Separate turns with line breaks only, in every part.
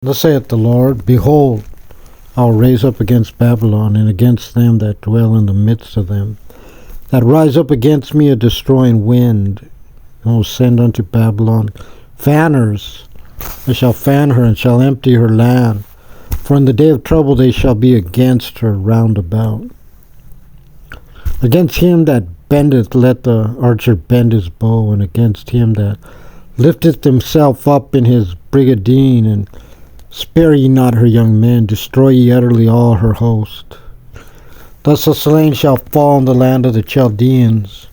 Thus saith the Lord, Behold, I will raise up against Babylon, and against them that dwell in the midst of them, that rise up against me a destroying wind, and will send unto Babylon fanners, and shall fan her, and shall empty her land. For in the day of trouble they shall be against her round about. Against him that bendeth let the archer bend his bow, and against him that lifteth himself up in his brigadine, and spare ye not her young men, destroy ye utterly all her host. Thus the slain shall fall in the land of the Chaldeans,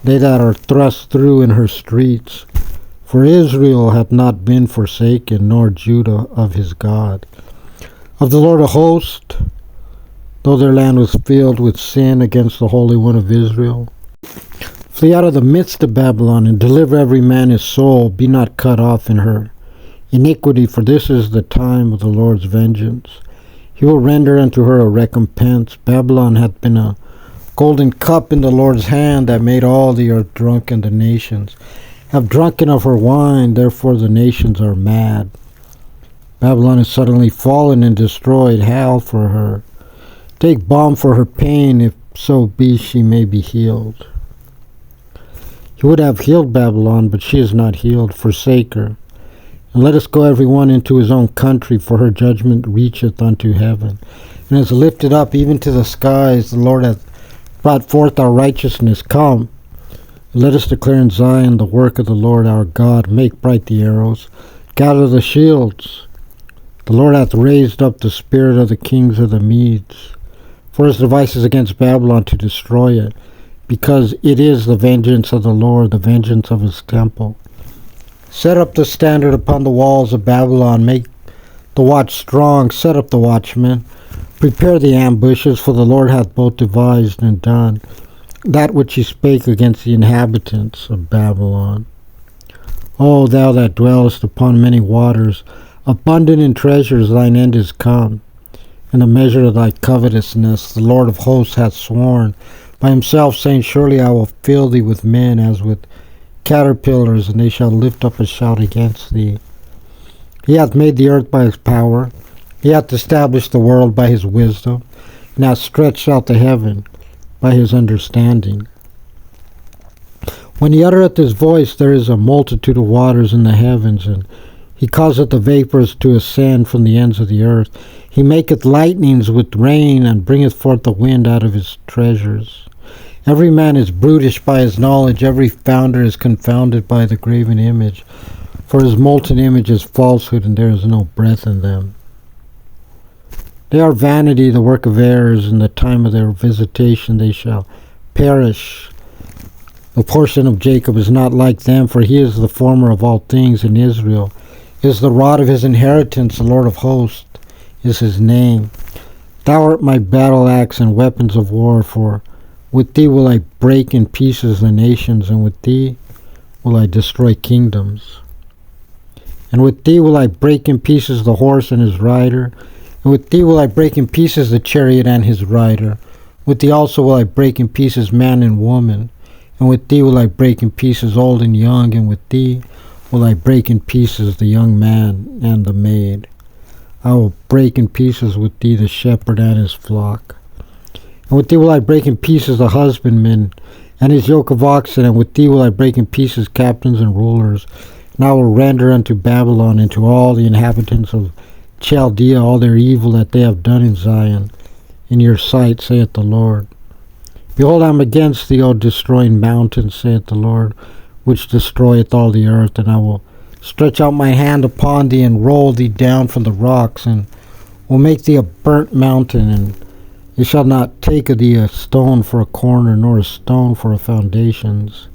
they that are thrust through in her streets. For Israel hath not been forsaken, nor Judah of his God. Of the Lord of hosts, though their land was filled with sin against the Holy One of Israel. Flee out of the midst of Babylon, and deliver every man his soul. Be not cut off in her iniquity, for this is the time of the Lord's vengeance. He will render unto her a recompense. Babylon hath been a golden cup in the Lord's hand, that made all the earth drunk, and the nations have drunken of her wine, therefore the nations are mad. Babylon is suddenly fallen and destroyed. Howl for her. Take balm for her pain, if so be she may be healed. He would have healed Babylon, but she is not healed. Forsake her, and let us go every one into his own country, for her judgment reacheth unto heaven, and is lifted up even to the skies. The Lord hath brought forth our righteousness. Come, let us declare in Zion the work of the Lord our God. Make bright the arrows, gather the shields. The Lord hath raised up the spirit of the kings of the Medes, for his devices against Babylon to destroy it, because it is the vengeance of the Lord, the vengeance of his temple. Set up the standard upon the walls of Babylon, make the watch strong, set up the watchmen, prepare the ambushes, for the Lord hath both devised and done that which he spake against the inhabitants of Babylon. O thou that dwellest upon many waters, abundant in treasures, thine end is come. In the measure of thy covetousness, the Lord of hosts hath sworn by himself, saying, Surely I will fill thee with men as with caterpillars, and they shall lift up a shout against thee. He hath made the earth by his power, he hath established the world by his wisdom, and hath stretched out the heaven by his understanding. When he uttereth his voice, there is a multitude of waters in the heavens, and he causeth the vapors to ascend from the ends of the earth. He maketh lightnings with rain, and bringeth forth the wind out of his treasures. Every man is brutish by his knowledge, every founder is confounded by the graven image. For his molten image is falsehood, and there is no breath in them. They are vanity, the work of errors. In the time of their visitation they shall perish. The portion of Jacob is not like them, for he is the former of all things, and Israel is the rod of his inheritance. The Lord of hosts is his name. Thou art my battle axe and weapons of war, for with thee will I break in pieces the nations, and with thee will I destroy kingdoms. And with thee will I break in pieces the horse and his rider, and with thee will I break in pieces the chariot and his rider. With thee also will I break in pieces man and woman, and with thee will I break in pieces old and young, and with thee will I break in pieces the young man and the maid. I will break in pieces with thee the shepherd and his flock. And with thee will I break in pieces the husbandman and his yoke of oxen, and with thee will I break in pieces captains and rulers. And I will render unto Babylon and to all the inhabitants of Chaldea all their evil that they have done in Zion, in your sight, saith the Lord. Behold, I am against thee, O destroying mountain, saith the Lord, which destroyeth all the earth, and I will stretch out my hand upon thee, and roll thee down from the rocks, and will make thee a burnt mountain, and it shall not take of thee a stone for a corner, nor a stone for a foundations.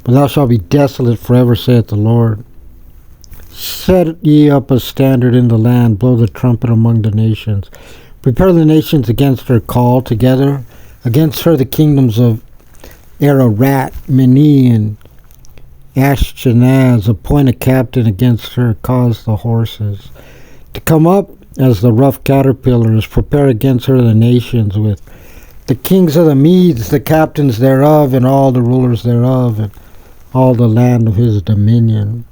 But thou shalt be desolate forever, saith the Lord. Set ye up a standard in the land, blow the trumpet among the nations. Prepare the nations against her, call together against her the kingdoms of Ararat, Meni, and Ashkenaz. Appoint a captain against her, cause the horses to come up as the rough caterpillars. Prepare against her the nations with the kings of the Medes, the captains thereof, and all the rulers thereof, and all the land of his dominion.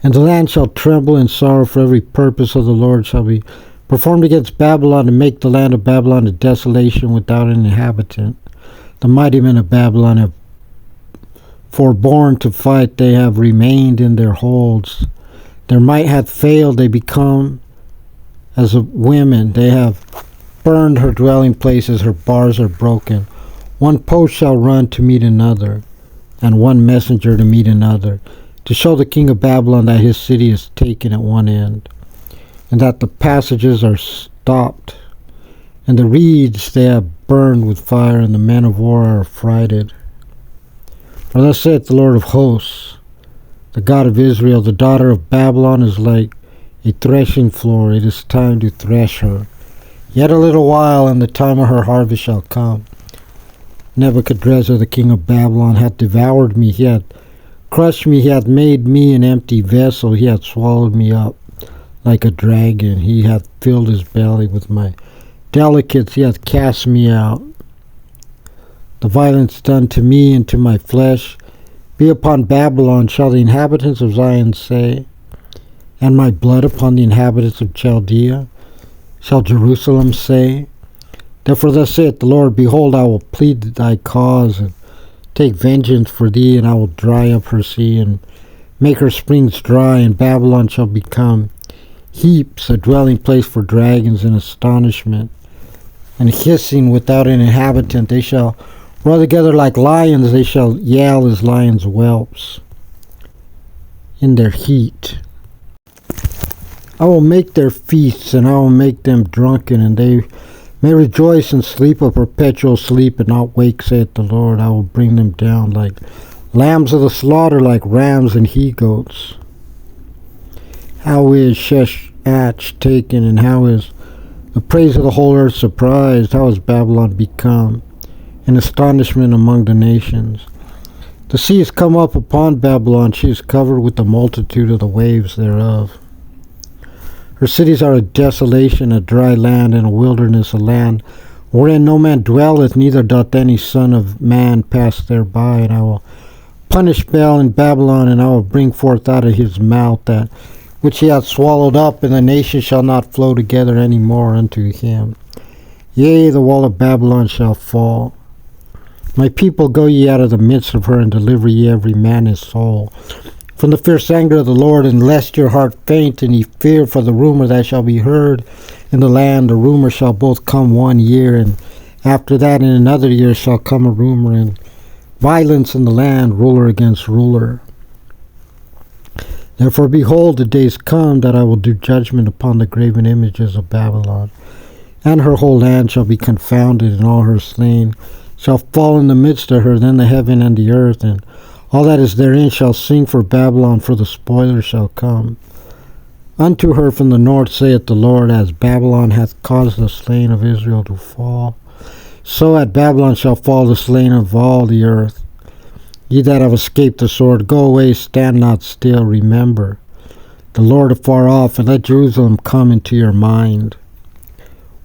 And the land shall tremble in sorrow, for every purpose of the Lord shall be performed against Babylon, to make the land of Babylon a desolation without an inhabitant. The mighty men of Babylon have forborne to fight, they have remained in their holds. Their might hath failed, they become as of women. They have burned her dwelling places, her bars are broken. One post shall run to meet another, and one messenger to meet another, to show the king of Babylon that his city is taken at one end, and that the passages are stopped, and the reeds they have burned with fire, and the men of war are affrighted. For thus saith the Lord of hosts, the God of Israel, the daughter of Babylon is like a threshing floor, it is time to thresh her. Yet a little while, and the time of her harvest shall come. Nebuchadrezzar, the king of Babylon, hath devoured me, he hath crushed me, he hath made me an empty vessel, he hath swallowed me up like a dragon, he hath filled his belly with my delicates, he hath cast me out. The violence done to me and to my flesh be upon Babylon, shall the inhabitants of Zion say, and my blood upon the inhabitants of Chaldea, shall Jerusalem say. Therefore thus saith the Lord, behold, I will plead thy cause, and take vengeance for thee, and I will dry up her sea, and make her springs dry, and Babylon shall become heaps, a dwelling place for dragons, and astonishment, and hissing without an inhabitant. They shall roar together like lions, they shall yell as lions' whelps in their heat. I will make their feasts, and I will make them drunken, and they may rejoice and sleep a perpetual sleep, and not wake, saith the Lord. I will bring them down like lambs of the slaughter, like rams and he-goats. How is Sheshach taken, and how is the praise of the whole earth surprised? How has Babylon become an astonishment among the nations? The sea is come up upon Babylon, she is covered with the multitude of the waves thereof. Her cities are a desolation, a dry land, and a wilderness, a land wherein no man dwelleth, neither doth any son of man pass thereby. And I will punish Baal in Babylon, and I will bring forth out of his mouth that which he hath swallowed up, and the nations shall not flow together any more unto him. Yea, the wall of Babylon shall fall. My people, go ye out of the midst of her, and deliver ye every man his soul from the fierce anger of the Lord, and lest your heart faint, and ye fear for the rumor that shall be heard in the land. The rumor shall both come 1 year, and after that in another year shall come a rumor, and violence in the land, ruler against ruler. Therefore, behold, the days come that I will do judgment upon the graven images of Babylon, and her whole land shall be confounded, and all her slain shall fall in the midst of her. Then the heaven and the earth, and all that is therein shall sing for Babylon, for the spoiler shall come unto her from the north, saith the Lord. As Babylon hath caused the slain of Israel to fall, so at Babylon shall fall the slain of all the earth. Ye that have escaped the sword, go away, stand not still, remember the Lord afar off, and let Jerusalem come into your mind.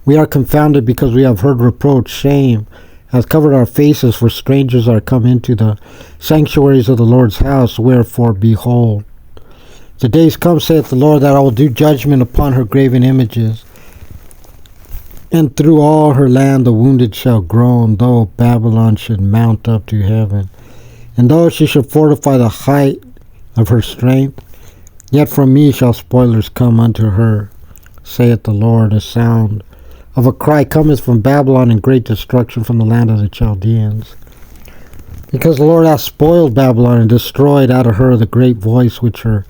We are confounded because we have heard reproach, shame hath covered our faces, for strangers are come into the sanctuaries of the Lord's house. Wherefore, behold, the days come, saith the Lord, that I will do judgment upon her graven images, and through all her land the wounded shall groan, though Babylon should mount up to heaven, and though she should fortify the height of her strength, yet from me shall spoilers come unto her, saith the Lord. A sound of a cry cometh from Babylon, and great destruction from the land of the Chaldeans. Because the Lord hath spoiled Babylon, and destroyed out of her the great voice which her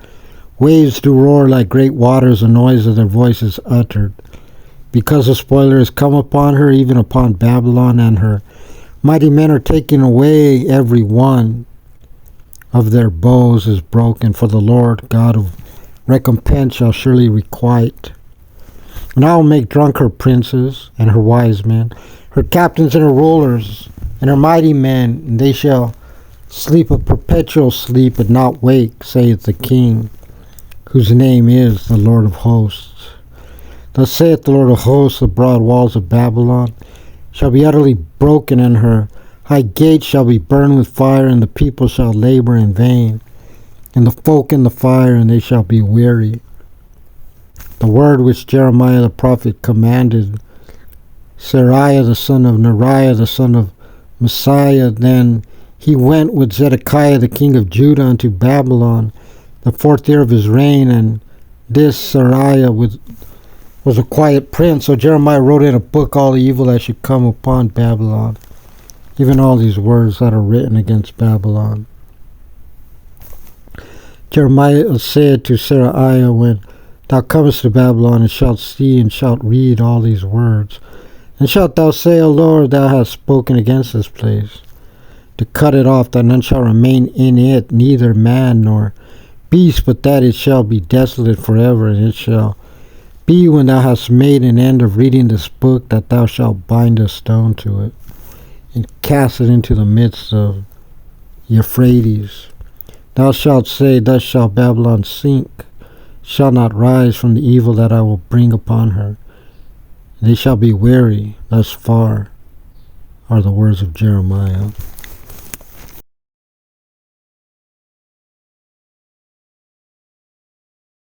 waves do roar like great waters, the noise of their voices uttered. Because the spoiler is come upon her, even upon Babylon, and her mighty men are taken away, every one of their bows is broken. For the Lord God of recompense shall surely requite. And I will make drunk her princes and her wise men, her captains and her rulers, and her mighty men, and they shall sleep a perpetual sleep, and not wake, saith the King, whose name is the Lord of hosts. Thus saith the Lord of hosts, the broad walls of Babylon shall be utterly broken, and her high gates shall be burned with fire, and the people shall labor in vain. and the folk in the fire, and they shall be weary. The word which Jeremiah the prophet commanded Seraiah the son of Neriah the son of Messiah. Then he went with Zedekiah the king of Judah unto Babylon, the 4th year of his reign, and this Seraiah was a quiet prince. So Jeremiah wrote in a book all the evil that should come upon Babylon, even all these words that are written against Babylon. Jeremiah said to Seraiah, when thou comest to Babylon, and shalt see and shalt read all these words, and shalt thou say, O Lord, thou hast spoken against this place, to cut it off, that none shall remain in it, neither man nor beast, but that it shall be desolate forever. And it shall be, when thou hast made an end of reading this book, that thou shalt bind a stone to it, and cast it into the midst of Euphrates. Thou shalt say, thus shall Babylon sink, shall not rise from the evil that I will bring upon her. They shall be weary. Thus far are the words of Jeremiah.